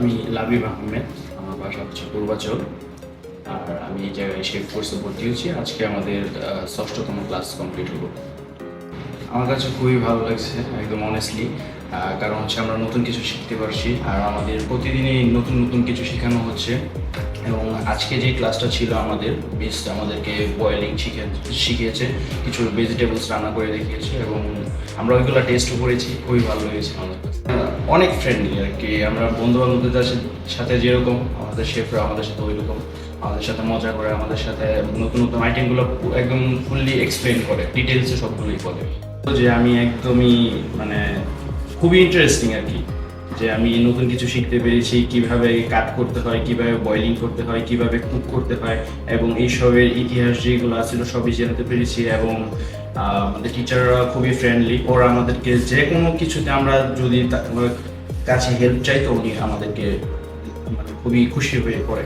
আমি লাবিব আহমেদ, আমার বাসা হচ্ছে পূর্বাচল। আর আমি এই জায়গায় শেফ কোর্সে ভর্তি হয়েছি। আজকে আমাদের ষষ্ঠতম ক্লাস কমপ্লিট হলো। আমার কাছে খুবই ভালো লাগছে, একদম অনেস্টলি। কারণ হচ্ছে আমরা নতুন কিছু শিখতে পারছি, আর আমাদের প্রতিদিনই নতুন নতুন কিছু শেখানো হচ্ছে। এবং আজকে যে ক্লাসটা ছিল আমাদের বেস্ট, আমাদেরকে বয়েলিং শিখিয়েছে, কিছু ভেজিটেবলস রান্না করে দেখিয়েছে এবং আমরা ওইগুলো টেস্টও করেছি। খুবই ভালো লেগেছে আমাদের কাছে। অনেক ফ্রেন্ডলি আর কি, আমরা বন্ধু বান্ধবদের সাথে যেরকম আমাদের শেফরা আমাদের সাথে ওই রকম আমাদের সাথে মজা করে, আমাদের সাথে নতুন নতুন আইটেমগুলো একদম ফুললি এক্সপ্লেন করে, ডিটেলসে সবগুলোই বলে। যে আমি একদমই মানে খুবই ইন্টারেস্টিং আর কি, যে আমি নতুন কিছু শিখতে পেরেছি, কিভাবে কাট করতে হয়, কিভাবে বয়লিং করতে হয়, কিভাবে কুক করতে হয়, এবং এইসবের ইতিহাস যেগুলো ছিল সবই জানতে পেরেছি। এবং আমাদের টিচাররা খুবই ফ্রেন্ডলি, ওরা আমাদেরকে যে কোনো কিছুতে আমরা যদি কাছে হেল্প চাই তো উনি আমাদেরকে মানে খুবই খুশি হয়ে পড়ে।